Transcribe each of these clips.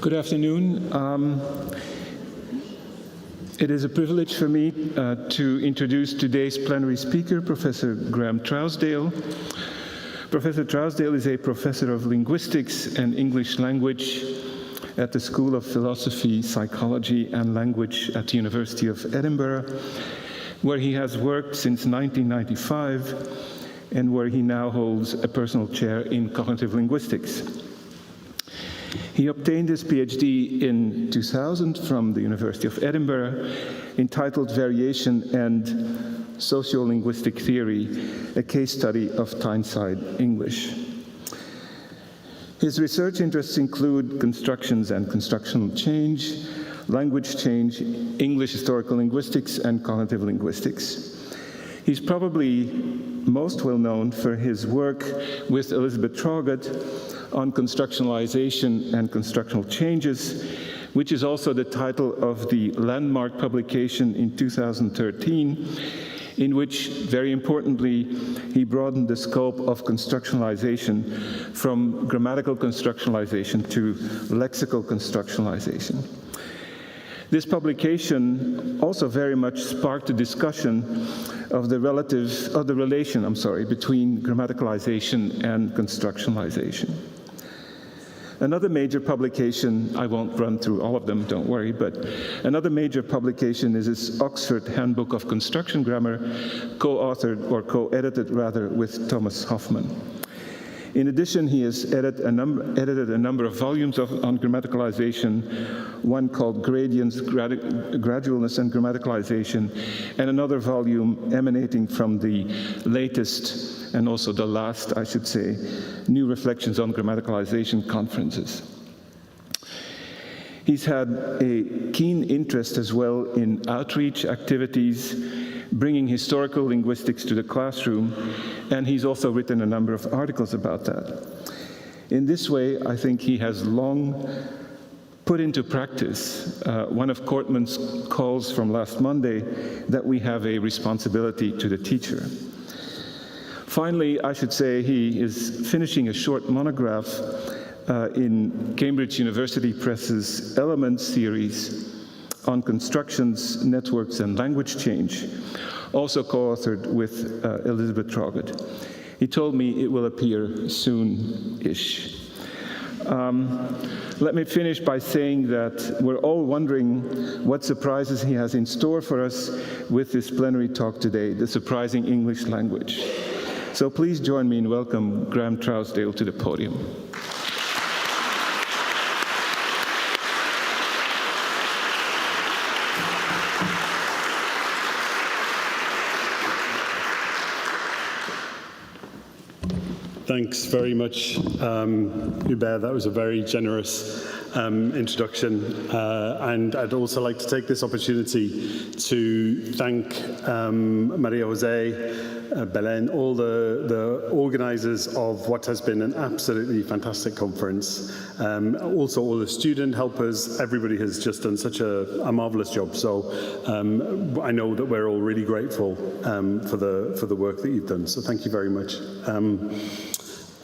Good afternoon. It is a privilege for me to introduce today's plenary speaker, Professor Graeme Trousdale. Professor Trousdale is a professor of linguistics and English language at the School of Philosophy, Psychology and Language at the University of Edinburgh, where he has worked since 1995 and where he now holds a personal chair in cognitive linguistics. He obtained his PhD in 2000 from the University of Edinburgh, entitled Variation and Sociolinguistic Theory, a case study of Tyneside English. His research interests include constructions and constructional change, language change, English historical linguistics, and cognitive linguistics. He's probably most well known for his work with Elizabeth Traugott on constructionalization and constructional changes, which is also the title of the landmark publication in 2013, in which, very importantly, he broadened the scope of constructionalization from grammatical constructionalization to lexical constructionalization. This publication also very much sparked a discussion of the relation between grammaticalization and constructionalization. Another major publication, I won't run through all of them, don't worry, but another major publication is his Oxford Handbook of Construction Grammar, co-authored or co-edited rather with Thomas Hoffman. In addition, he has edited a number of volumes on grammaticalization, one called Gradients, Gradualness and Grammaticalization, and another volume emanating from the latest, and also the last, I should say, New Reflections on Grammaticalization conferences. He's had a keen interest as well in outreach activities, bringing historical linguistics to the classroom, and he's also written a number of articles about that. In this way, I think he has long put into practice one of Cortman's calls from last Monday, that we have a responsibility to the teacher. Finally, I should say he is finishing a short monograph in Cambridge University Press's Elements series on constructions, networks, and language change, also co-authored with Elizabeth Traugott. He told me it will appear soon-ish. Let me finish by saying that we're all wondering what surprises he has in store for us with this plenary talk today, the surprising English language. So please join me in welcoming Graeme Trousdale to the podium. Thanks very much, Hubert. That was a very generous introduction. And I'd also like to take this opportunity to thank Maria Jose, Belen, all the organizers of what has been an absolutely fantastic conference. Also all the student helpers. Everybody has just done such a marvelous job. So I know that we're all really grateful for the work that you've done. So thank you very much.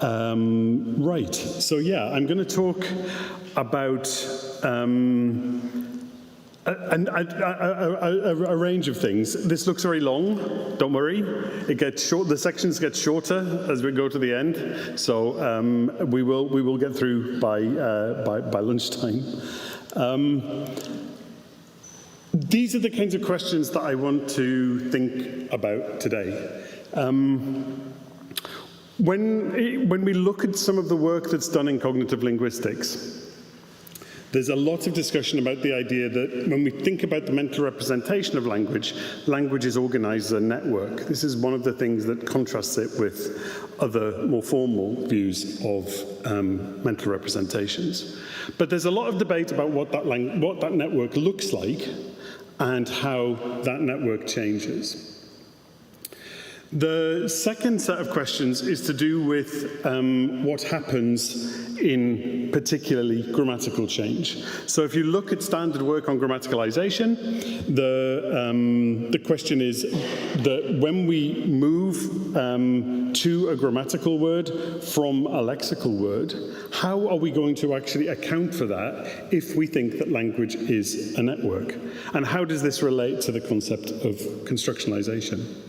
Right, so yeah, I'm going to talk about a range of things. This looks very long, don't worry. It gets short. The sections get shorter as we go to the end, so we will get through by lunchtime. These are the kinds of questions that I want to think about today. When we look at some of the work that's done in cognitive linguistics, there's a lot of discussion about the idea that when we think about the mental representation of language, language is organized as a network. This is one of the things that contrasts it with other more formal views of mental representations. But there's a lot of debate about what that network looks like and how that network changes. The second set of questions is to do with what happens in particularly grammatical change. So if you look at standard work on grammaticalization, the question is that when we move to a grammatical word from a lexical word, how are we going to actually account for that if we think that language is a network? And how does this relate to the concept of constructionalization?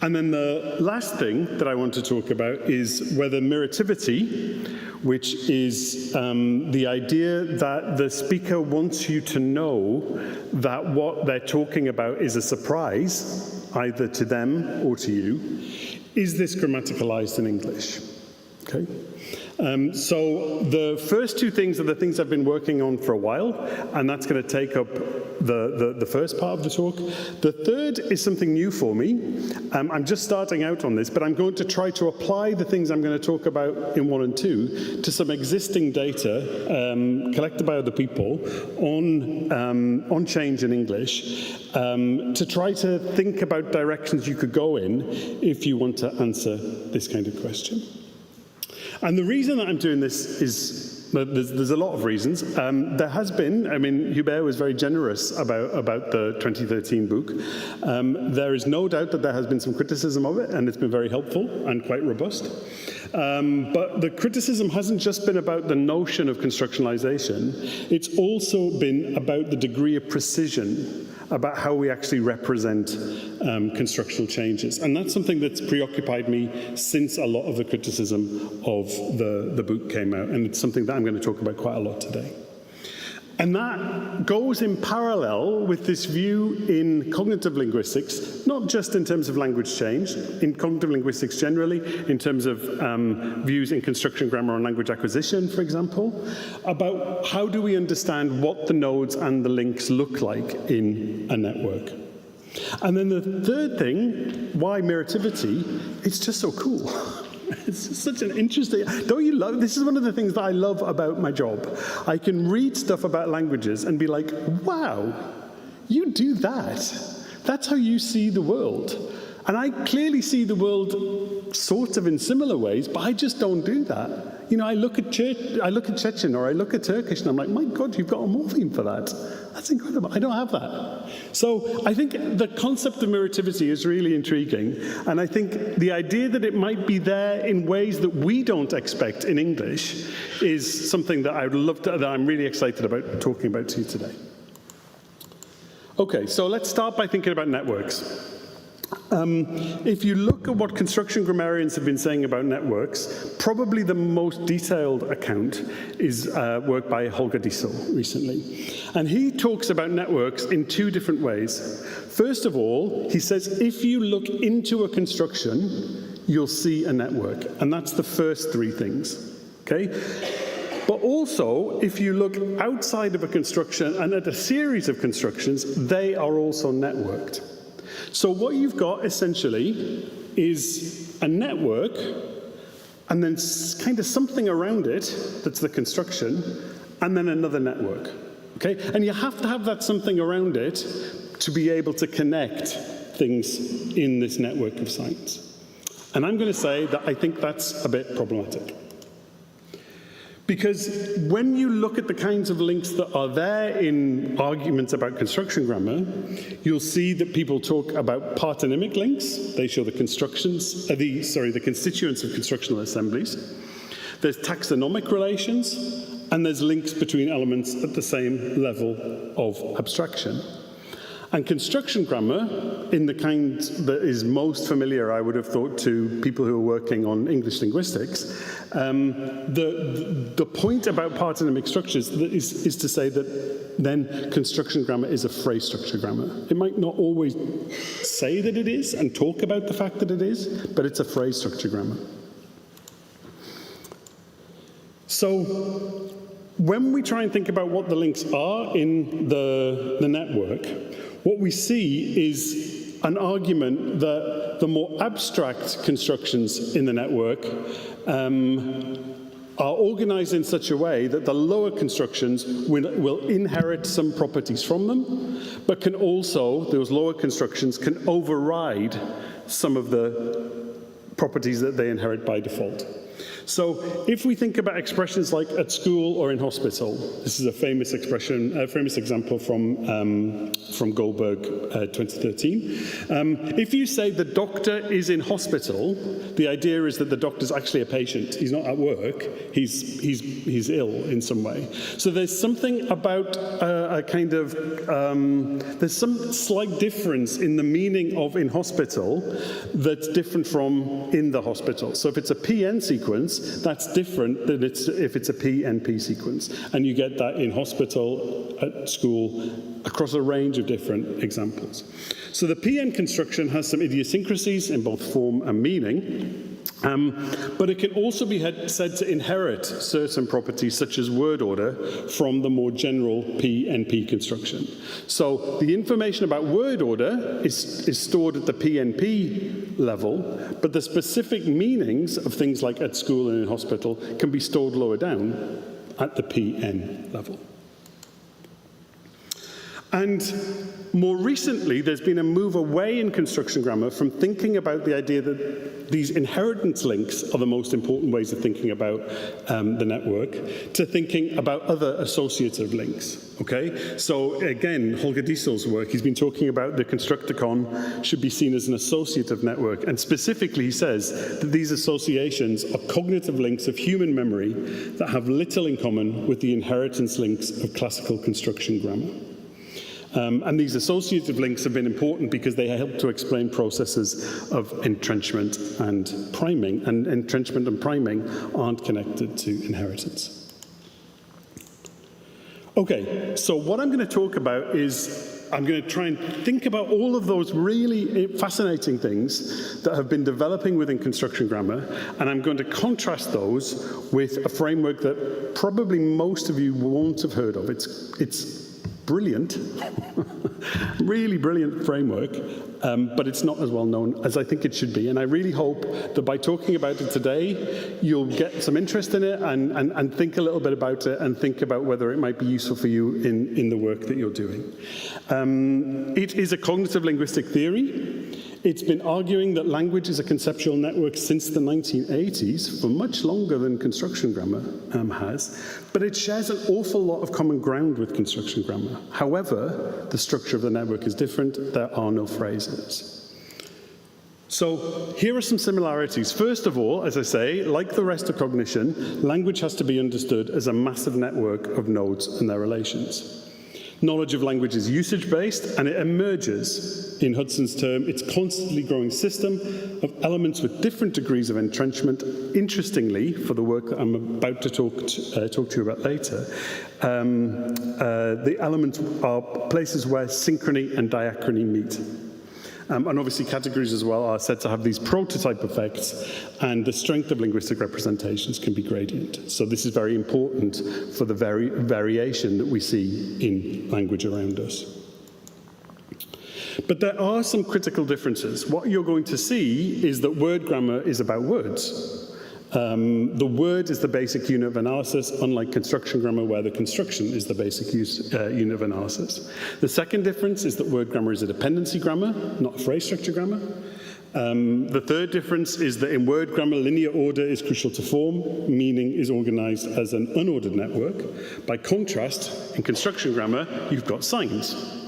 And then the last thing that I want to talk about is whether mirativity, which is the idea that the speaker wants you to know that what they're talking about is a surprise, either to them or to you, is this grammaticalized in English? Okay. So the first two things are the things I've been working on for a while, and that's going to take up the first part of the talk. The third is something new for me. I'm just starting out on this, but I'm going to try to apply the things I'm going to talk about in 1 and 2 to some existing data collected by other people on change in English to try to think about directions you could go in if you want to answer this kind of question. And the reason that I'm doing this is, there's a lot of reasons. There has been, I mean, Hubert was very generous about the 2013 book. There is no doubt that there has been some criticism of it, and it's been very helpful and quite robust. But the criticism hasn't just been about the notion of constructionalization, it's also been about the degree of precision about how we actually represent constructional changes. And that's something that's preoccupied me since a lot of the criticism of the book came out, and it's something that I'm going to talk about quite a lot today. And that goes in parallel with this view in cognitive linguistics, not just in terms of language change, in cognitive linguistics generally, in terms of views in construction grammar and language acquisition, for example, about how do we understand what the nodes and the links look like in a network. And then the third thing, why mirativity, it's just so cool. It's such an interesting, don't you love, this is one of the things that I love about my job. I can read stuff about languages and be like, wow, you do that. That's how you see the world. And I clearly see the world sort of in similar ways, but I just don't do that. You know, I look at Chechen or I look at Turkish and I'm like, my God, you've got a morpheme for that. That's incredible. I don't have that. So I think the concept of mirativity is really intriguing. And I think the idea that it might be there in ways that we don't expect in English is something that I would love to, that I'm really excited about talking about to you today. Okay, so let's start by thinking about networks. If you look at what construction grammarians have been saying about networks, probably the most detailed account is work by Holger Diesel recently. And he talks about networks in two different ways. First of all, he says if you look into a construction, you'll see a network. And that's the first three things. Okay? But also, if you look outside of a construction and at a series of constructions, they are also networked. So what you've got, essentially, is a network, and then kind of something around it that's the construction, and then another network, okay? And you have to have that something around it to be able to connect things in this network of signs. And I'm going to say that I think that's a bit problematic. Because when you look at the kinds of links that are there in arguments about construction grammar, you'll see that people talk about partonymic links. They show the constituents of constructional assemblies. There's taxonomic relations, and there's links between elements at the same level of abstraction. And construction grammar, in the kind that is most familiar, I would have thought, to people who are working on English linguistics, the point about partonymic structures is to say that then construction grammar is a phrase structure grammar. It might not always say that it is and talk about the fact that it is, but it's a phrase structure grammar. So when we try and think about what the links are in the network, what we see is an argument that the more abstract constructions in the network are organized in such a way that the lower constructions will inherit some properties from them, but can also, those lower constructions can override some of the properties that they inherit by default. So if we think about expressions like at school or in hospital, this is a famous expression, a famous example from Goldberg 2013. If you say the doctor is in hospital, the idea is that the doctor's actually a patient. He's not at work. He's ill in some way. So there's something about a kind of, there's some slight difference in the meaning of in hospital that's different from in the hospital. So if it's a PN sequence, that's different than if it's a PNP sequence. And you get that in hospital, at school, across a range of different examples. So the PN construction has some idiosyncrasies in both form and meaning. But it can also be said to inherit certain properties such as word order from the more general PNP construction. So the information about word order is stored at the PNP level, but the specific meanings of things like at school and in hospital can be stored lower down at the PN level. And more recently, there's been a move away in construction grammar from thinking about the idea that these inheritance links are the most important ways of thinking about the network, to thinking about other associative links. Okay? So again, Holger Diesel's work, he's been talking about the constructicon should be seen as an associative network. And specifically, he says that these associations are cognitive links of human memory that have little in common with the inheritance links of classical construction grammar. And these associative links have been important because they help to explain processes of entrenchment and priming, and entrenchment and priming aren't connected to inheritance. Okay, so what I'm going to talk about is I'm going to try and think about all of those really fascinating things that have been developing within construction grammar, and I'm going to contrast those with a framework that probably most of you won't have heard of. It's brilliant, really brilliant framework, but it's not as well known as I think it should be. And I really hope that by talking about it today, you'll get some interest in it and think a little bit about it and think about whether it might be useful for you in the work that you're doing. It is a cognitive linguistic theory. It's been arguing that language is a conceptual network since the 1980s, for much longer than construction grammar has, but it shares an awful lot of common ground with construction grammar. However, the structure of the network is different. There are no phrases. So here are some similarities. First of all, as I say, like the rest of cognition, language has to be understood as a massive network of nodes and their relations. Knowledge of language is usage-based, and it emerges, in Hudson's term, its constantly growing system of elements with different degrees of entrenchment. Interestingly, for the work that I'm about to talk to you about later, the elements are places where synchrony and diachrony meet. And obviously categories as well are said to have these prototype effects, and the strength of linguistic representations can be gradient. So this is very important for the variation that we see in language around us. But there are some critical differences. What you're going to see is that word grammar is about words. The word is the basic unit of analysis, unlike construction grammar, where the construction is the basic unit of analysis. The second difference is that word grammar is a dependency grammar, not a phrase structure grammar. The third difference is that in word grammar, linear order is crucial to form, meaning is organized as an unordered network. By contrast, in construction grammar, you've got signs.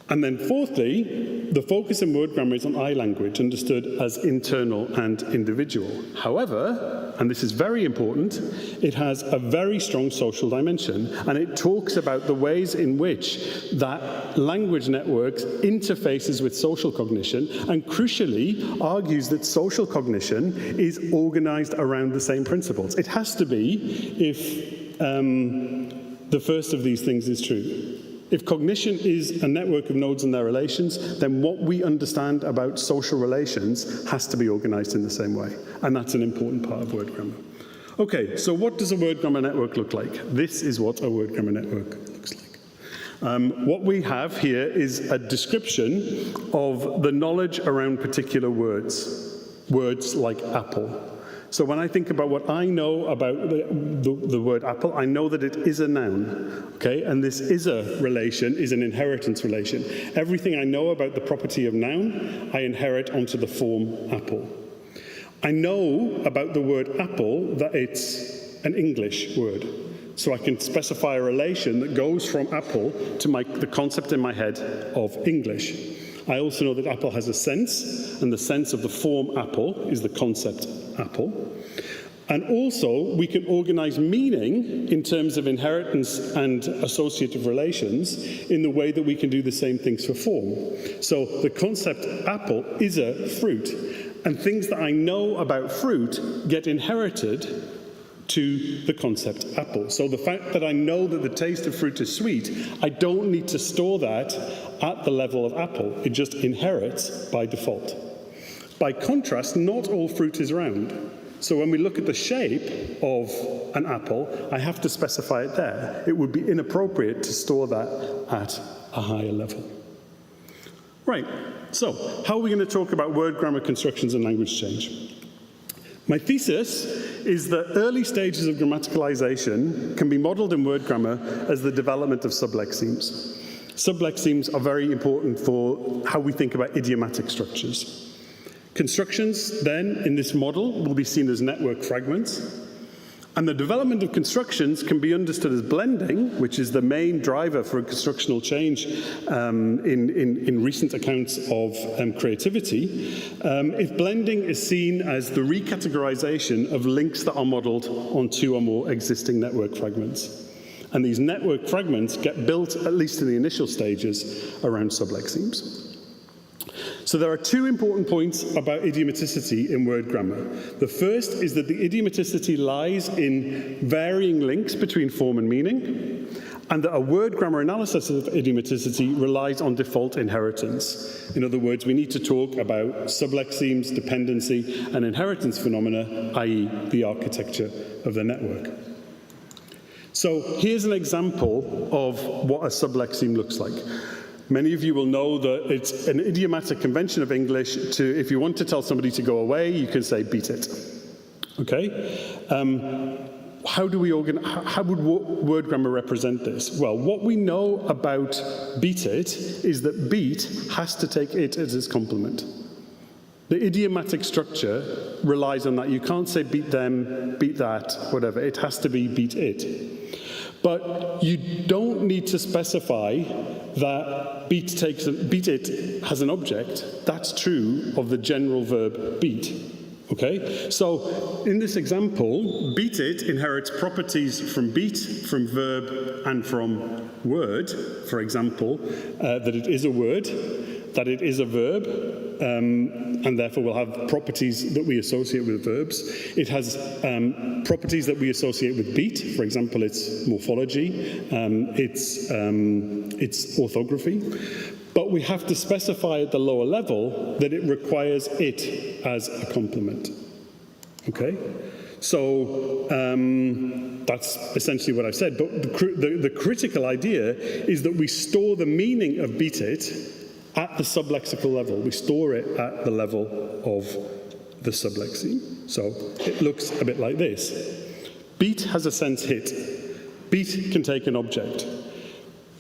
And then fourthly, the focus in word grammar is on I language, understood as internal and individual. However, and this is very important, it has a very strong social dimension, and it talks about the ways in which that language network interfaces with social cognition, and crucially argues that social cognition is organized around the same principles. It has to be if the first of these things is true. If cognition is a network of nodes and their relations, then what we understand about social relations has to be organized in the same way. And that's an important part of word grammar. Okay, so what does a word grammar network look like? This is what a word grammar network looks like. What we have here is a description of the knowledge around particular words. Words like apple. So when I think about what I know about the word apple, I know that it is a noun, okay? And this is an inheritance relation. Everything I know about the property of noun, I inherit onto the form apple. I know about the word apple that it's an English word. So I can specify a relation that goes from apple to the concept in my head of English. I also know that apple has a sense, and the sense of the form apple is the concept apple. And also, we can organize meaning in terms of inheritance and associative relations in the way that we can do the same things for form. So the concept apple is a fruit, and things that I know about fruit get inherited to the concept apple. So the fact that I know that the taste of fruit is sweet, I don't need to store that at the level of apple. It just inherits by default. By contrast, not all fruit is round. So when we look at the shape of an apple, I have to specify it there. It would be inappropriate to store that at a higher level. Right, so how are we going to talk about word grammar constructions and language change? My thesis is that early stages of grammaticalization can be modeled in word grammar as the development of sublexemes. Sublexemes are very important for how we think about idiomatic structures. Constructions, then, in this model, will be seen as network fragments. And the development of constructions can be understood as blending, which is the main driver for a constructional change in recent accounts of creativity. If blending is seen as the recategorization of links that are modeled on two or more existing network fragments. And these network fragments get built, at least in the initial stages, around sublexemes. So there are two important points about idiomaticity in word grammar. The first is that the idiomaticity lies in varying links between form and meaning, and that a word grammar analysis of idiomaticity relies on default inheritance. In other words, we need to talk about sublexemes, dependency, and inheritance phenomena, i.e. the architecture of the network. So here's an example of what a sublexeme looks like. Many of you will know that it's an idiomatic convention of English to, if you want to tell somebody to go away, you can say, beat it. Okay? How would word grammar represent this? Well, what we know about beat it is that beat has to take it as its complement. The idiomatic structure relies on that. You can't say beat them, beat that, whatever. It has to be beat it. But you don't need to specify that beat it has an object. That's true of the general verb beat. Okay? So in this example, beat it inherits properties from beat, from verb, and from word. For example, that it is a word, that it is a verb, and therefore will have properties that we associate with verbs. It has properties that we associate with beat. For example, its morphology, its orthography. But we have to specify at the lower level that it requires it as a complement. Okay? So that's essentially what I've said. But the critical idea is that we store the meaning of beat it at the sublexical level. We store it at the level of the sublexeme. So it looks a bit like this. Beat has a sense hit. Beat can take an object.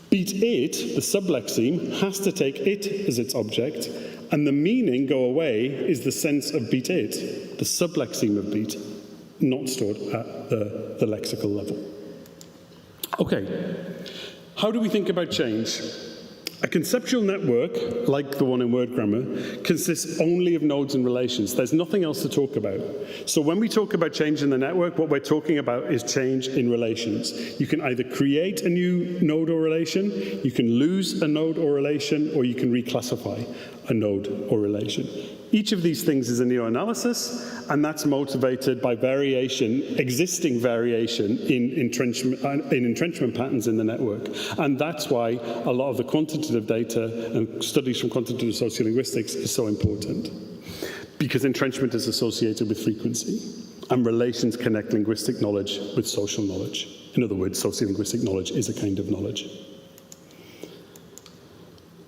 Beat it, the sublexeme, has to take it as its object, and the meaning, go away, is the sense of beat it, the sublexeme of beat, not stored at the lexical level. Okay, how do we think about change? A conceptual network, like the one in word grammar, consists only of nodes and relations. There's nothing else to talk about. So when we talk about change in the network, what we're talking about is change in relations. You can either create a new node or relation, you can lose a node or relation, or you can reclassify a node or relation. Each of these things is a neo-analysis, and that's motivated by variation, existing variation in entrenchment patterns in the network. And that's why a lot of the quantitative data and studies from quantitative sociolinguistics is so important. Because entrenchment is associated with frequency, and relations connect linguistic knowledge with social knowledge. In other words, sociolinguistic knowledge is a kind of knowledge.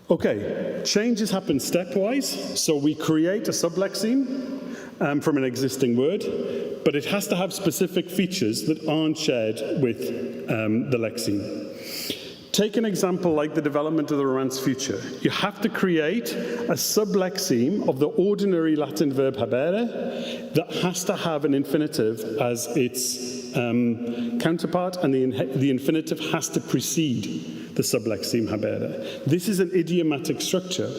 Okay, changes happen stepwise. So we create a sublexeme from an existing word, but it has to have specific features that aren't shared with the lexeme. Take an example like the development of the Romance future. You have to create a sublexeme of the ordinary Latin verb habere that has to have an infinitive as its counterpart, and the infinitive has to precede the sublexeme habere. This is an idiomatic structure.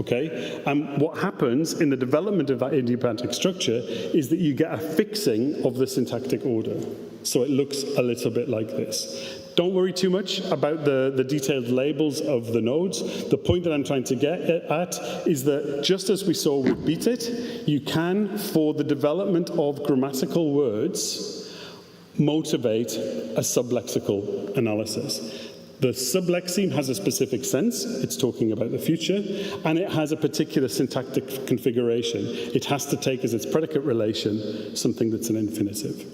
Okay, and what happens in the development of that idiomatic structure is that you get a fixing of the syntactic order. So it looks a little bit like this. Don't worry too much about the detailed labels of the nodes. The point that I'm trying to get at is that just as we saw with beat it, you can, for the development of grammatical words, motivate a sublexical analysis. The sublexeme has a specific sense, it's talking about the future, and it has a particular syntactic configuration. It has to take as its predicate relation something that's an infinitive.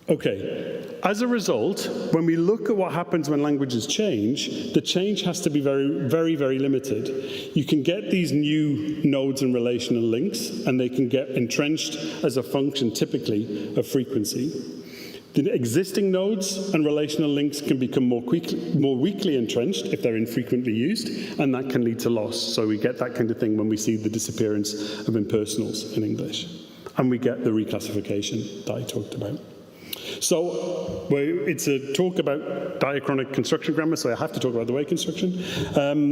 Okay, as a result, when we look at what happens when languages change, the change has to be very, very limited. You can get these new nodes and relational links, and they can get entrenched as a function, typically, of frequency. The existing nodes and relational links can become more weakly entrenched if they're infrequently used, and that can lead to loss. So we get that kind of thing when we see the disappearance of impersonals in English. And we get the reclassification that I talked about. So it's a talk about diachronic construction grammar, so I have to talk about the way construction.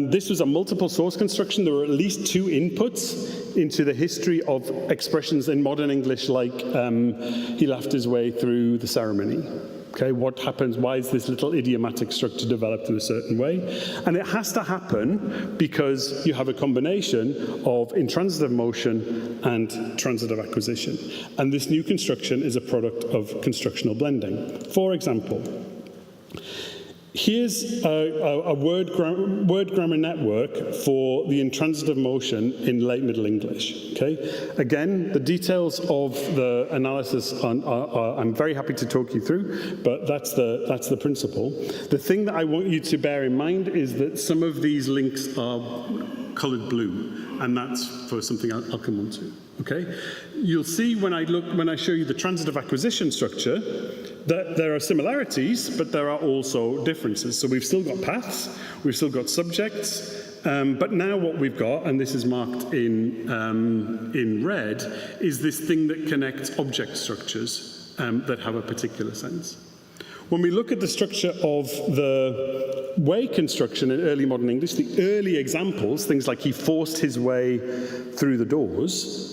This was a multiple source construction. There were at least 2 inputs into the history of expressions in modern English, like he laughed his way through the ceremony. Okay, what happens? Why is this little idiomatic structure developed in a certain way? And it has to happen because you have a combination of intransitive motion and transitive acquisition. And this new construction is a product of constructional blending. For example, here's a word grammar network for the intransitive motion in late Middle English. Okay, again, the details of the analysis I'm very happy to talk you through, but that's the principle. The thing that I want you to bear in mind is that some of these links are coloured blue, and that's for something I'll come on to. Okay, you'll see when I show you the transitive acquisition structure that there are similarities, but there are also differences. So we've still got paths, we've still got subjects, but now what we've got, and this is marked in red, is this thing that connects object structures that have a particular sense. When we look at the structure of the way construction in early modern English, the early examples, things like he forced his way through the doors,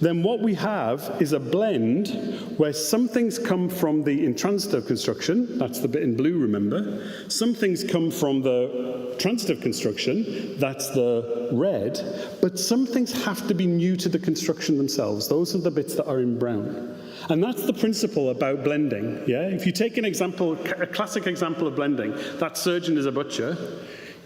then what we have is a blend where some things come from the intransitive construction, that's the bit in blue, remember. Some things come from the transitive construction, that's the red, but some things have to be new to the construction themselves. Those are the bits that are in brown. And that's the principle about blending, yeah? If you take an example, a classic example of blending, that surgeon is a butcher,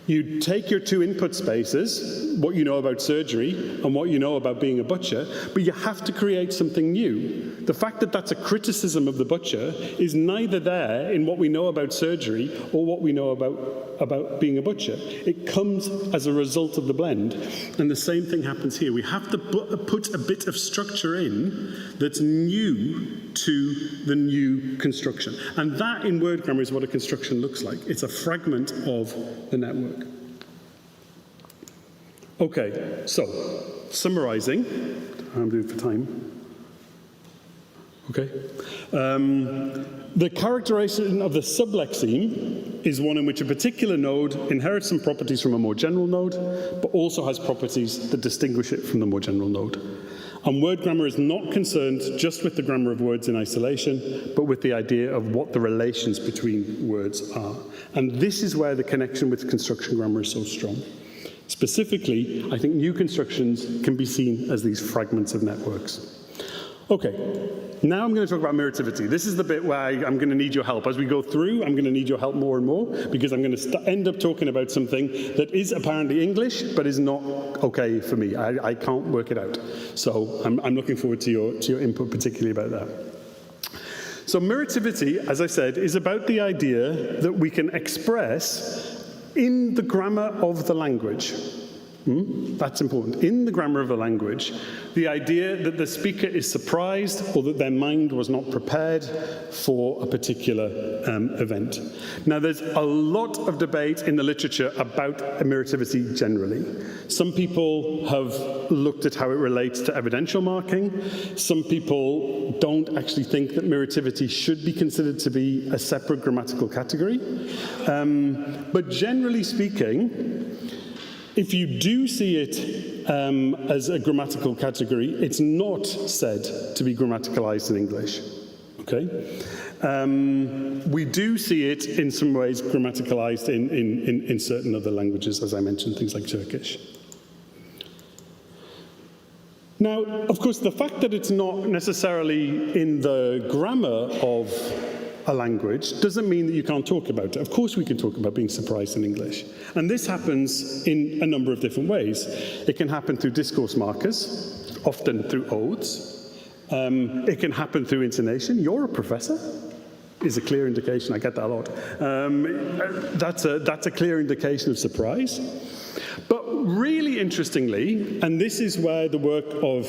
you take your 2 input spaces, what you know about surgery and what you know about being a butcher, but you have to create something new. The fact that that's a criticism of the butcher is neither there in what we know about surgery or what we know about being a butcher. It comes as a result of the blend. And the same thing happens here. We have to put a bit of structure in that's new to the new construction. And that in word grammar is what a construction looks like. It's a fragment of the network. Okay, so summarizing, I'm doing for time. Okay. The characterization of the sublexeme is one in which a particular node inherits some properties from a more general node, but also has properties that distinguish it from the more general node. And word grammar is not concerned just with the grammar of words in isolation, but with the idea of what the relations between words are. And this is where the connection with construction grammar is so strong. Specifically, I think new constructions can be seen as these fragments of networks. Okay, now I'm going to talk about mirativity. This is the bit where I'm going to need your help. As we go through, I'm going to need your help more and more, because I'm going to end up talking about something that is apparently English, but is not okay for me. I can't work it out. So I'm looking forward to your input, particularly about that. So mirativity, as I said, is about the idea that we can express in the grammar of the language. That's important. In the grammar of the language, the idea that the speaker is surprised or that their mind was not prepared for a particular event. Now, there's a lot of debate in the literature about immerivity generally. Some people have looked at how it relates to evidential marking. Some people don't actually think that immerivity should be considered to be a separate grammatical category. But generally speaking, if you do see it as a grammatical category, it's not said to be grammaticalized in English, okay? We do see it in some ways grammaticalized in certain other languages, as I mentioned, things like Turkish. Now, of course, the fact that it's not necessarily in the grammar of a language doesn't mean that you can't talk about it. Of course we can talk about being surprised in English. And this happens in a number of different ways. It can happen through discourse markers, often through oaths. It can happen through intonation. You're a professor is a clear indication. I get that a lot. That's a clear indication of surprise. But really interestingly, and this is where the work of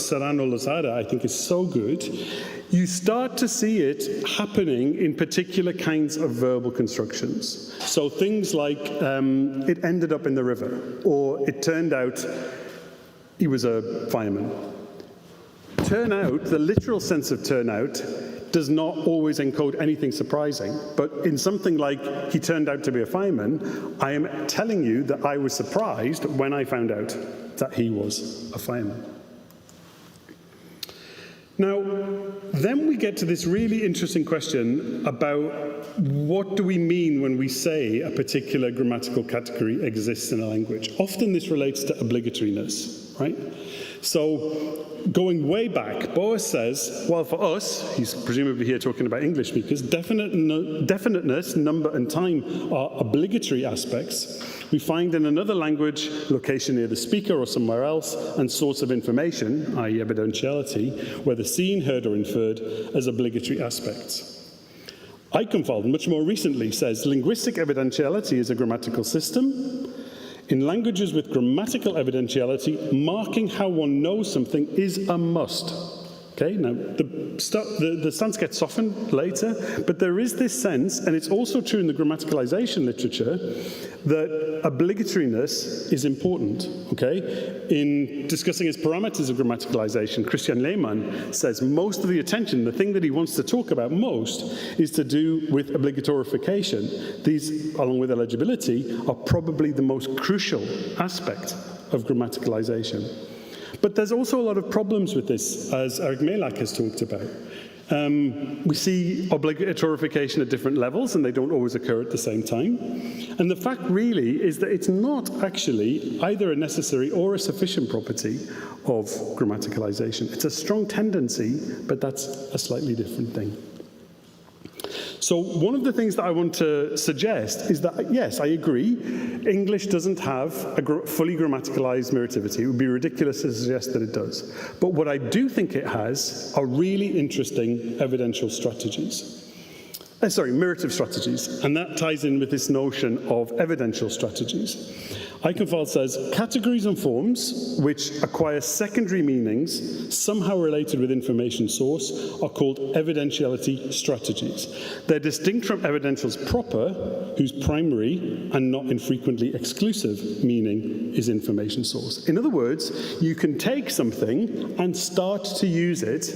Serrano Lozada, I think, is so good, you start to see it happening in particular kinds of verbal constructions. So things like, it ended up in the river, or it turned out he was a fireman. Turn out, the literal sense of turn out, does not always encode anything surprising. But in something like, he turned out to be a fireman, I am telling you that I was surprised when I found out that he was a fireman. Now, then we get to this really interesting question about what do we mean when we say a particular grammatical category exists in a language. Often this relates to obligatoriness, right? So, going way back, Boas says, well, for us, he's presumably here talking about English speakers, definiteness, number, and time are obligatory aspects we find in another language, location near the speaker or somewhere else, and source of information, i.e. evidentiality, whether seen, heard, or inferred, as obligatory aspects. Eichenwald, much more recently, says linguistic evidentiality is a grammatical system. In languages with grammatical evidentiality, marking how one knows something is a must. Okay, now the stance gets softened later, but there is this sense, and it's also true in the grammaticalization literature, that obligatoriness is important. Okay, in discussing his parameters of grammaticalization, Christian Lehmann says most of the attention, the thing that he wants to talk about most, is to do with obligatorification. These, along with illegibility, are probably the most crucial aspect of grammaticalization. But there's also a lot of problems with this, as Eric Melak has talked about. We see obligatorification at different levels, and they don't always occur at the same time. And the fact really is that it's not actually either a necessary or a sufficient property of grammaticalization. It's a strong tendency, but that's a slightly different thing. So one of the things that I want to suggest is that, yes, I agree, English doesn't have a fully grammaticalized meritivity. It would be ridiculous to suggest that it does. But what I do think it has are really interesting evidential strategies. Meritive strategies. And that ties in with this notion of evidential strategies. Eichenwald says, categories and forms which acquire secondary meanings somehow related with information source are called evidentiality strategies. They're distinct from evidentials proper, whose primary and not infrequently exclusive meaning is information source. In other words, you can take something and start to use it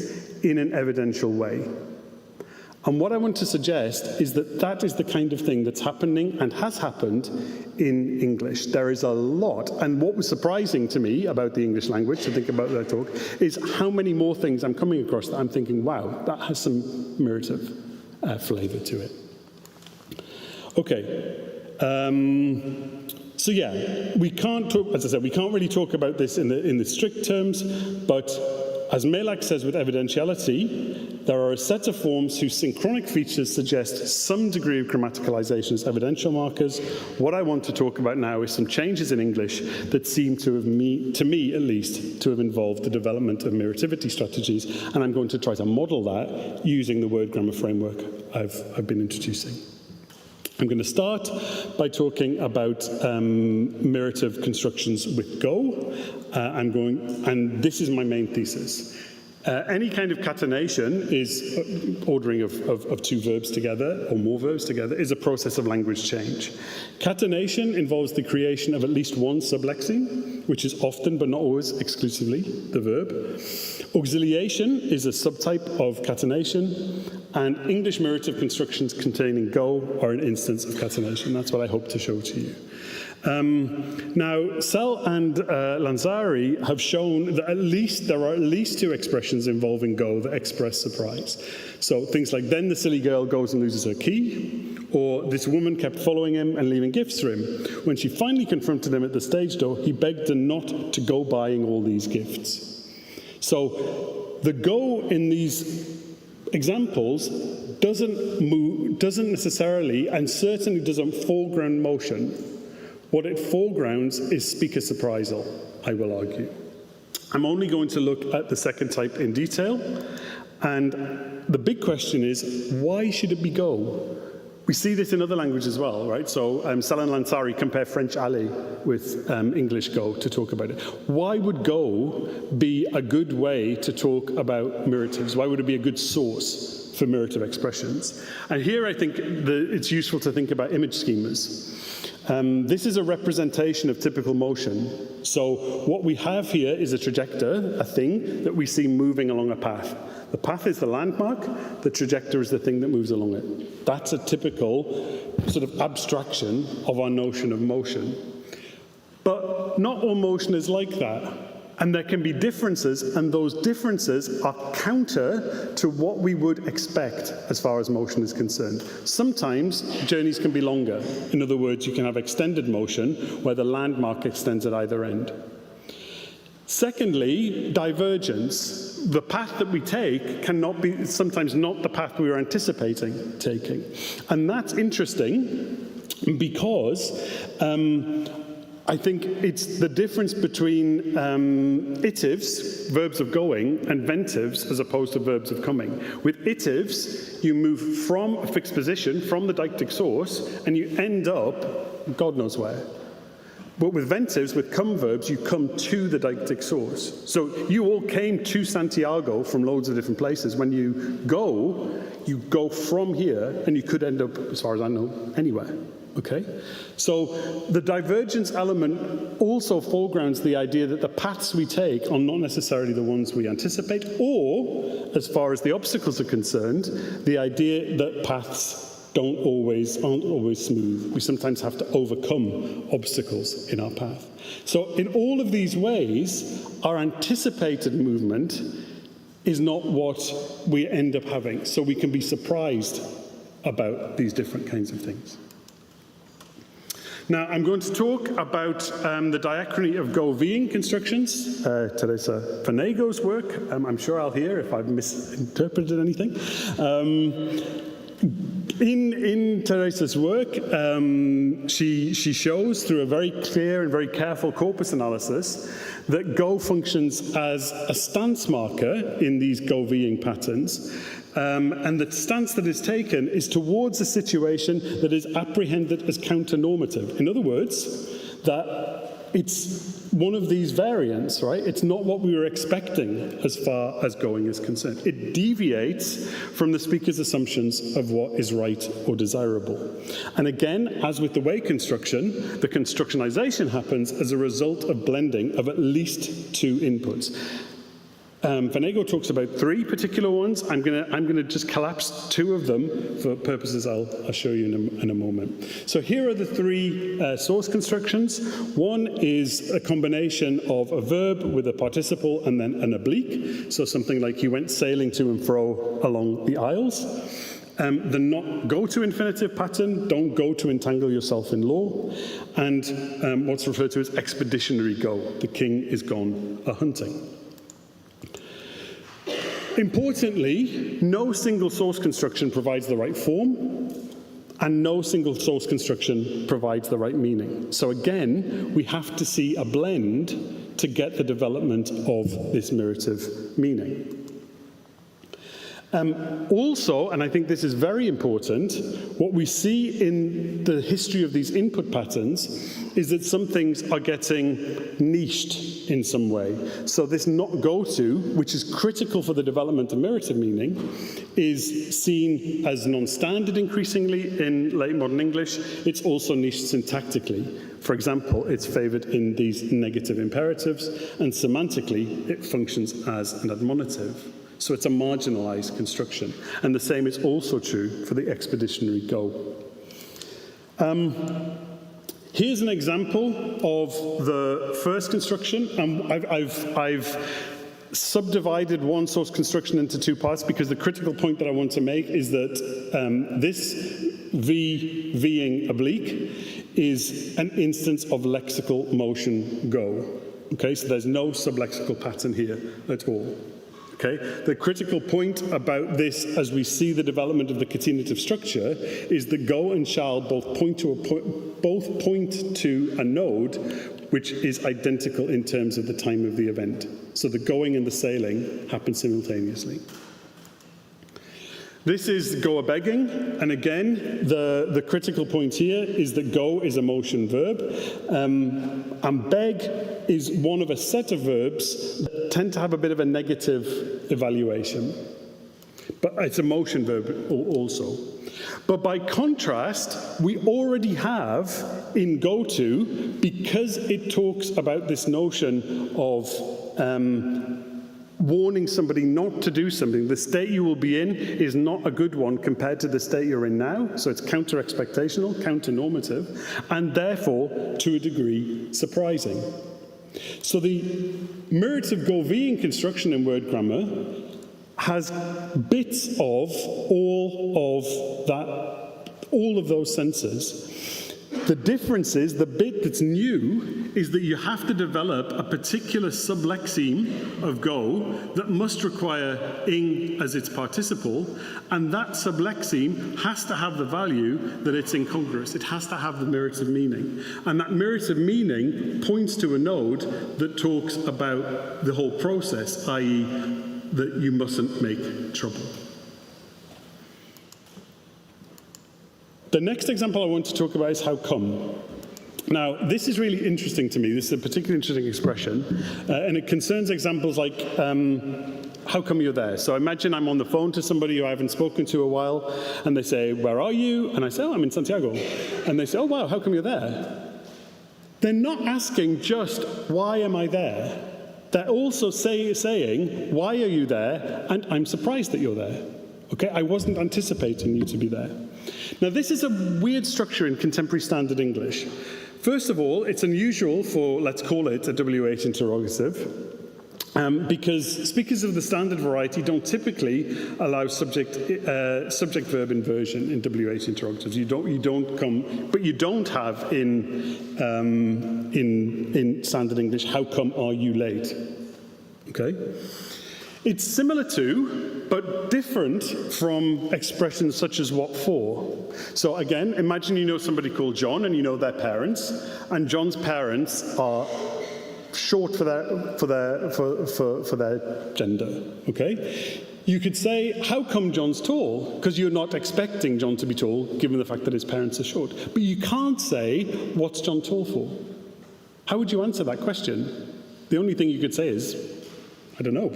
in an evidential way. And what I want to suggest is that that is the kind of thing that's happening and has happened in English. There is a lot, and what was surprising to me about the English language, to think about that talk, is how many more things I'm coming across that I'm thinking, wow, that has some meritive flavor to it. Okay. So yeah, we can't talk, as I said, we can't really talk about this in the strict terms, but as Melak says with evidentiality, there are a set of forms whose synchronic features suggest some degree of grammaticalization as evidential markers. What I want to talk about now is some changes in English that seem to have, to me at least, to have involved the development of meritivity strategies, and I'm going to try to model that using the word grammar framework I've been introducing. I'm going to start by talking about meritive constructions with go. And this is my main thesis. Any kind of catenation is ordering of two verbs together or more verbs together is a process of language change. Catenation involves the creation of at least one sublexeme, which is often but not always exclusively the verb. Auxiliation is a subtype of catenation, and English meritive constructions containing go are an instance of catenation. That's what I hope to show to you. Now, Sell and Lanzari have shown that there are at least two expressions involving go that express surprise. So things like, then the silly girl goes and loses her key, or this woman kept following him and leaving gifts for him. When she finally confronted him at the stage door, he begged her not to go buying all these gifts. So the go in these examples doesn't necessarily, and certainly doesn't foreground motion. What it foregrounds is speaker surprisal, I will argue. I'm only going to look at the second type in detail, and the big question is, why should it be go? We see this in other languages as well, right? So Sell and Lansari compare French aller with English go to talk about it. Why would go be a good way to talk about miratives? Why would it be a good source for meritive expressions? And here I think it's useful to think about image schemas. This is a representation of typical motion. So what we have here is a trajector, a thing that we see moving along a path. The path is the landmark, the trajector is the thing that moves along it. That's a typical sort of abstraction of our notion of motion. But not all motion is like that. And there can be differences, and those differences are counter to what we would expect as far as motion is concerned. Sometimes journeys can be longer. In other words, you can have extended motion where the landmark extends at either end. Secondly, divergence. The path that we take cannot be sometimes not the path we were anticipating taking. And that's interesting because I think it's the difference between itives, verbs of going, and ventives as opposed to verbs of coming. With itives, you move from a fixed position, from the deictic source, and you end up God knows where. But with ventives, with come verbs, you come to the deictic source. So you all came to Santiago from loads of different places. When you go from here, and you could end up, as far as I know, anywhere. Okay? So the divergence element also foregrounds the idea that the paths we take are not necessarily the ones we anticipate, or, as far as the obstacles are concerned, the idea that paths aren't always smooth. We sometimes have to overcome obstacles in our path. So in all of these ways, our anticipated movement is not what we end up having. So we can be surprised about these different kinds of things. Now, I'm going to talk about the diachrony of go-veeing constructions, Teresa Fanego's work. I'm sure I'll hear if I've misinterpreted anything. In Teresa's work, she shows through a very clear and very careful corpus analysis that go functions as a stance marker in these go-veeing patterns. And the stance that is taken is towards a situation that is apprehended as counter-normative. In other words, that it's one of these variants, right? It's not what we were expecting as far as going is concerned. It deviates from the speaker's assumptions of what is right or desirable. And again, as with the way construction, the constructionization happens as a result of blending of at least two inputs. Fanego talks about three particular ones. I'm gonna just collapse two of them for purposes I'll show you in a moment. So here are the three source constructions. One is a combination of a verb with a participle and then an oblique. So something like he went sailing to and fro along the aisles. The not go to infinitive pattern, don't go to entangle yourself in law, and what's referred to as expeditionary go, the king is gone a-hunting. Importantly, no single source construction provides the right form, and no single source construction provides the right meaning. So again, we have to see a blend to get the development of this meritive meaning. Also, and I think this is very important, what we see in the history of these input patterns is that some things are getting niched in some way. So this not go to, which is critical for the development of meritive meaning, is seen as non-standard increasingly in late modern English. It's also niched syntactically. For example, it's favored in these negative imperatives, and semantically it functions as an admonitive. So it's a marginalized construction. And the same is also true for the expeditionary go. Here's an example of the first construction. I've subdivided one source construction into two parts because the critical point that I want to make is that this Ving oblique is an instance of lexical motion go. Okay, so there's no sublexical pattern here at all. Okay? The critical point about this, as we see the development of the catenative structure, is that go and shall both point to a node which is identical in terms of the time of the event. So the going and the sailing happen simultaneously. This is go a-begging, and again, the critical point here is that go is a motion verb, and beg is one of a set of verbs that tend to have a bit of a negative evaluation. But it's a motion verb also. But by contrast, we already have in go to, because it talks about this notion of warning somebody not to do something. The state you will be in is not a good one compared to the state you're in now, so it's counter-expectational, counter-normative, and therefore, to a degree, surprising. So the meritive go-Ving construction in word grammar has bits of all of those senses. The difference is, the bit that's new is that you have to develop a particular sublexeme of go that must require ing as its participle, and that sublexeme has to have the value that it's incongruous. It has to have the meritive meaning. And that meritive meaning points to a node that talks about the whole process, i.e. that you mustn't make trouble. The next example I want to talk about is how come. Now, this is really interesting to me. This is a particularly interesting expression, and it concerns examples like, how come you're there? So imagine I'm on the phone to somebody who I haven't spoken to a while, and they say, where are you? And I say, oh, I'm in Santiago. And they say, oh, wow, how come you're there? They're not asking just, why am I there? They're also saying, why are you there? And I'm surprised that you're there. Okay, I wasn't anticipating you to be there. Now, this is a weird structure in contemporary standard English. First of all, it's unusual for, let's call it, a WH interrogative, because speakers of the standard variety don't typically allow subject-verb inversion in WH interrogatives. You don't come, but you don't have in standard English, how come are you late? Okay? It's similar to, but different from expressions such as what for. So again, imagine you know somebody called John and you know their parents, and John's parents are short for their gender, okay? You could say, how come John's tall? Because you're not expecting John to be tall, given the fact that his parents are short. But you can't say, what's John tall for? How would you answer that question? The only thing you could say is, I don't know,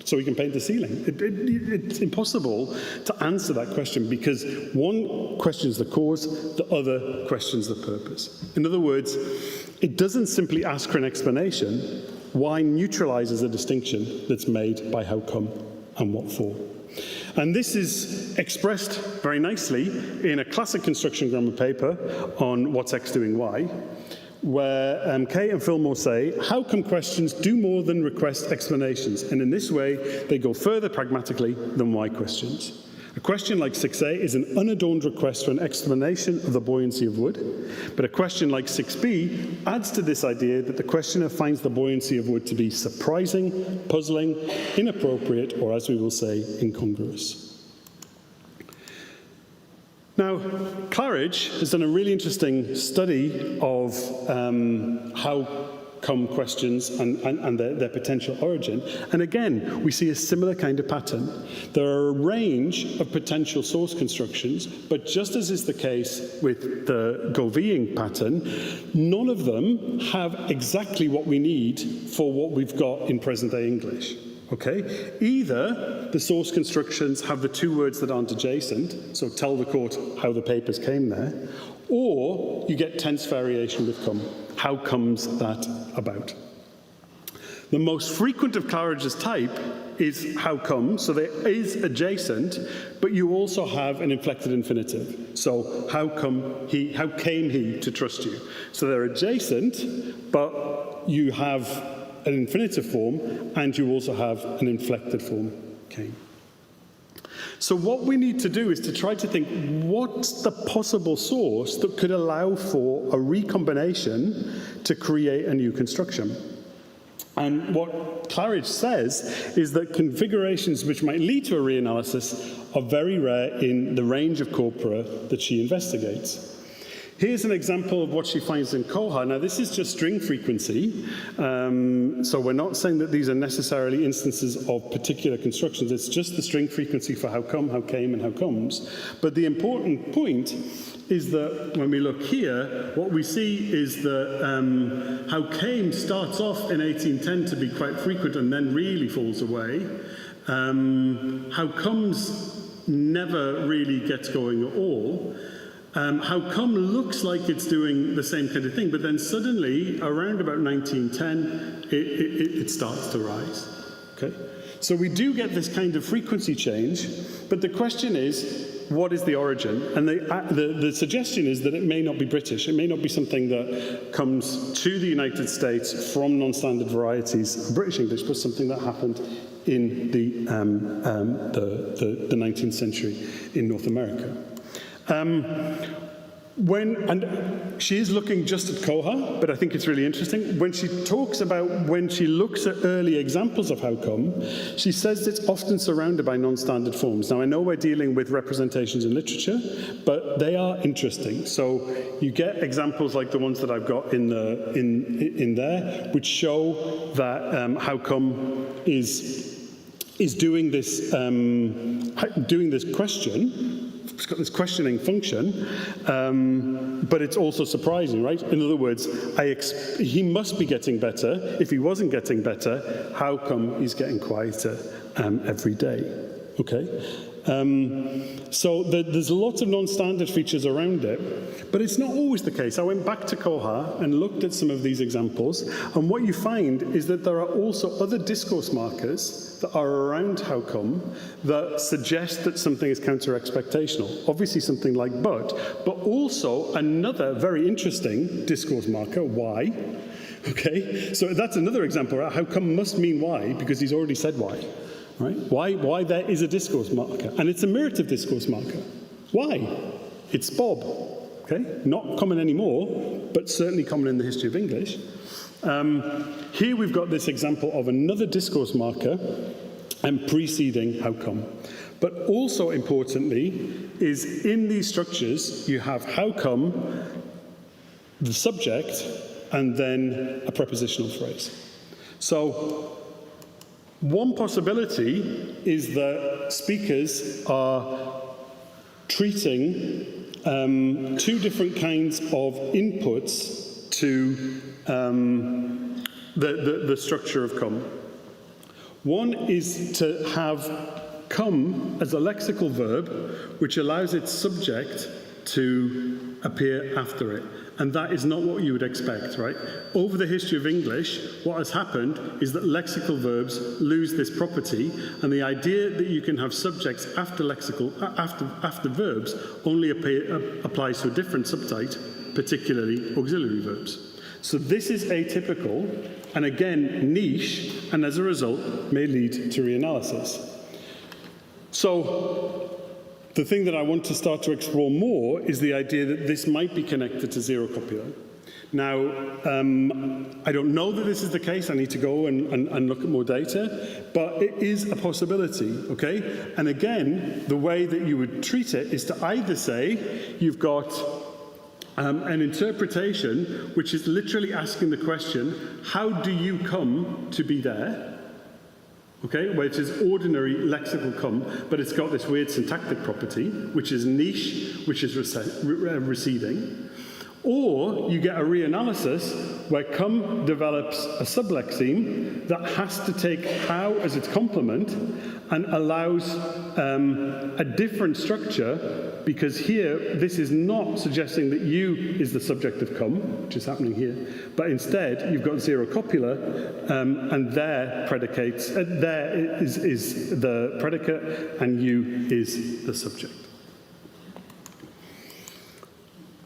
so we can paint the ceiling. It's impossible to answer that question because one questions the cause, the other questions the purpose. In other words, it doesn't simply ask for an explanation. Why neutralizes a distinction that's made by how come and what for. And this is expressed very nicely in a classic construction grammar paper on what's X doing Y, where Kay and Fillmore say, how come questions do more than request explanations? And in this way, they go further pragmatically than why questions. A question like 6a is an unadorned request for an explanation of the buoyancy of wood, but a question like 6b adds to this idea that the questioner finds the buoyancy of wood to be surprising, puzzling, inappropriate, or as we will say, incongruous. Now, Claridge has done a really interesting study of how come questions and their potential origin. And again, we see a similar kind of pattern. There are a range of potential source constructions, but just as is the case with the Goveying pattern, none of them have exactly what we need for what we've got in present-day English. Okay? Either the source constructions have the two words that aren't adjacent, so tell the court how the papers came there, or you get tense variation with come. How comes that about? The most frequent of Claridge's type is how come, so there is adjacent, but you also have an inflected infinitive. So how came he to trust you? So they're adjacent, but you have an infinitive form, and you also have an inflected form, came. So what we need to do is to try to think, what's the possible source that could allow for a recombination to create a new construction? And what Claridge says is that configurations which might lead to a reanalysis are very rare in the range of corpora that she investigates. Here's an example of what she finds in Koha. Now, this is just string frequency, so we're not saying that these are necessarily instances of particular constructions. It's just the string frequency for how come, how came, and how comes. But the important point is that when we look here, what we see is that how came starts off in 1810 to be quite frequent and then really falls away. How comes never really gets going at all. How come looks like it's doing the same kind of thing, but then suddenly, around about 1910, it starts to rise. Okay? So we do get this kind of frequency change, but the question is, what is the origin? And the suggestion is that it may not be British. It may not be something that comes to the United States from non-standard varieties of British English, but something that happened in the 19th century in North America. And she is looking just at Koha, but I think it's really interesting. When she talks about when she looks at early examples of how come, she says it's often surrounded by non-standard forms. Now, I know we're dealing with representations in literature, but they are interesting. So you get examples like the ones that I've got in there, which show that how come is doing this question. It's got this questioning function, but it's also surprising, right? In other words, he must be getting better. If he wasn't getting better, how come he's getting quieter every day? Okay? So there's a lot of non-standard features around it, but it's not always the case. I went back to Koha and looked at some of these examples, and what you find is that there are also other discourse markers that are around how come that suggest that something is counter-expectational. Obviously something like but also another very interesting discourse marker, why. Okay, so that's another example. How come must mean why, because he's already said why. Right? Why there is a discourse marker, and it's a meritive discourse marker. Why? It's Bob. Okay, not common anymore, but certainly common in the history of English. Here we've got this example of another discourse marker and preceding how come. But also importantly is in these structures you have how come, the subject, and then a prepositional phrase. So one possibility is that speakers are treating two different kinds of inputs to the structure of come. One is to have come as a lexical verb, which allows its subject to appear after it. And that is not what you would expect, right? Over the history of English, what has happened is that lexical verbs lose this property, and the idea that you can have subjects after verbs only applies to a different subtype, particularly auxiliary verbs. So this is atypical, and again, niche, and as a result, may lead to reanalysis. So the thing that I want to start to explore more is the idea that this might be connected to zero copula. Now, I don't know that this is the case. I need to go and look at more data, but it is a possibility, okay? And again, the way that you would treat it is to either say you've got an interpretation which is literally asking the question, how do you come to be there? Okay, which is ordinary lexical come, but it's got this weird syntactic property, which is niche, which is receding. Or you get a reanalysis where come develops a sublexeme that has to take how as its complement and allows a different structure, because here this is not suggesting that you is the subject of come, which is happening here, but instead you've got zero copula, and there predicates, there is the predicate and you is the subject.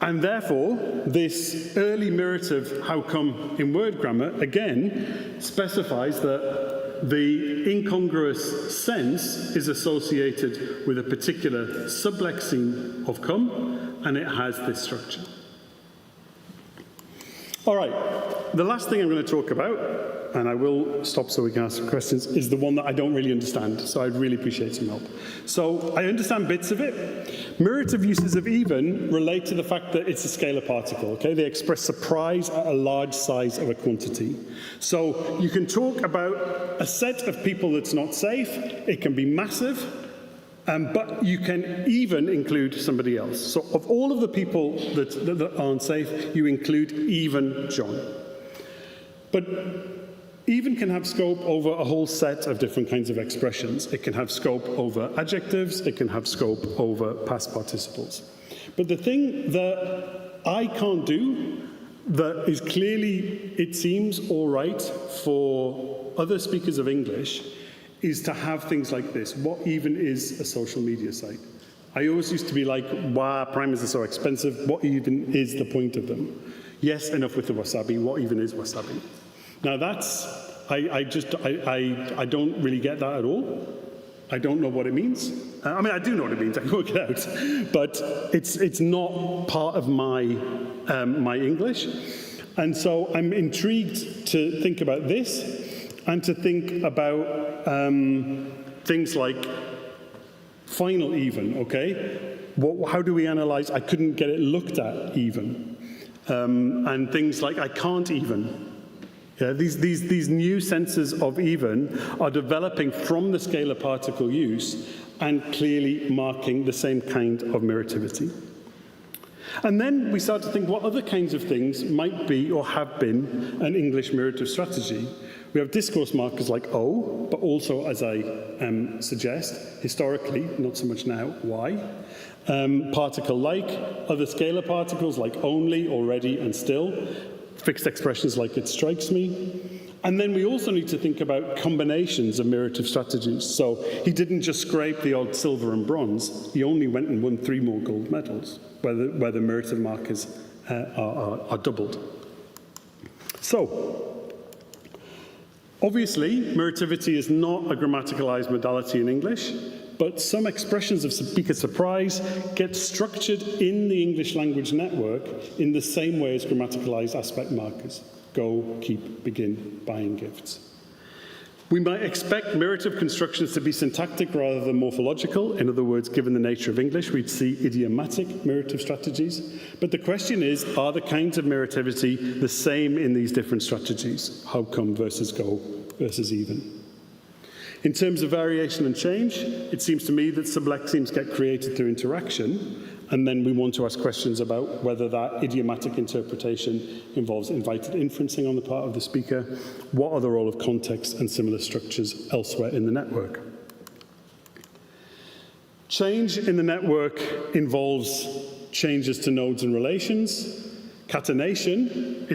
And therefore, this early meritive how come in word grammar, again, specifies that the incongruous sense is associated with a particular sublexeme of come, and it has this structure. All right, the last thing I'm going to talk about, and I will stop so we can ask some questions, is the one that I don't really understand, so I'd really appreciate some help. So I understand bits of it. Meritive uses of even relate to the fact that it's a scalar particle, okay? They express surprise at a large size of a quantity. So you can talk about a set of people that's not safe. It can be massive. But you can even include somebody else. So of all of the people that aren't safe, you include even John. But even can have scope over a whole set of different kinds of expressions. It can have scope over adjectives. It can have scope over past participles. But the thing that I can't do, that is clearly, it seems, all right for other speakers of English, is to have things like this. What even is a social media site? I always used to be like, wow, primers are so expensive. What even is the point of them? Yes, enough with the wasabi. What even is wasabi? Now that's, I don't really get that at all. I don't know what it means. I mean, I do know what it means. I can work it out. But it's not part of my, my English. And so I'm intrigued to think about this, and to think about things like final even, okay? How do we analyze? I couldn't get it looked at even. And things like I can't even. Yeah, these new senses of even are developing from the scalar particle use and clearly marking the same kind of meritivity. And then we start to think what other kinds of things might be or have been an English meritive strategy. We have discourse markers like O, but also, as I suggest, historically, not so much now, Y. Particle like, other scalar particles like only, already, and still. Fixed expressions like it strikes me. And then we also need to think about combinations of meritive strategies. So he didn't just scrape the odd silver and bronze, he only went and won 3 more gold medals, where the meritive markers are doubled. So, obviously, meritivity is not a grammaticalized modality in English, but some expressions of speaker surprise get structured in the English language network in the same way as grammaticalized aspect markers. Go, keep, begin, buying gifts. We might expect meritive constructions to be syntactic rather than morphological. In other words, given the nature of English, we'd see idiomatic meritive strategies. But the question is, are the kinds of meritivity the same in these different strategies? How come versus go versus even? In terms of variation and change, it seems to me that sublexemes get created through interaction, and then we want to ask questions about whether that idiomatic interpretation involves invited inferencing on the part of the speaker, what are the role of context and similar structures elsewhere in the network. Change in the network involves changes to nodes and relations. Catenation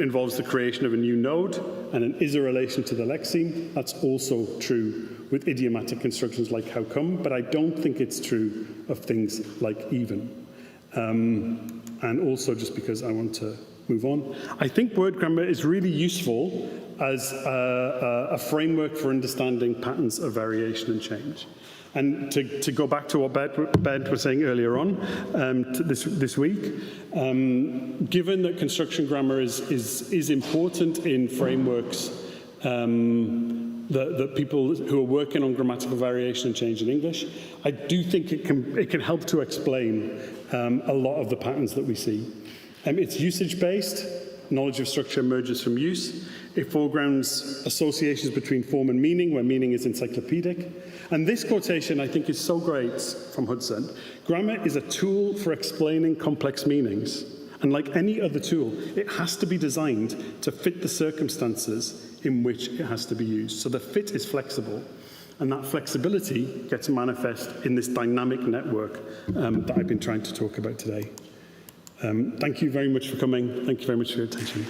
involves the creation of a new node and an is a relation to the lexeme. That's also true with idiomatic constructions like how come, but I don't think it's true of things like even. And also, just because I want to move on, I think word grammar is really useful as a framework for understanding patterns of variation and change. And to go back to what Bert was saying earlier on this week, given that construction grammar is important in frameworks that people who are working on grammatical variation and change in English, I do think it can help to explain a lot of the patterns that we see. It's usage-based. Knowledge of structure emerges from use. It foregrounds associations between form and meaning, where meaning is encyclopedic. And this quotation, I think, is so great from Hudson. Grammar is a tool for explaining complex meanings. And like any other tool, it has to be designed to fit the circumstances in which it has to be used. So the fit is flexible. And that flexibility gets manifest in this dynamic network that I've been trying to talk about today. Thank you very much for coming. Thank you very much for your attention.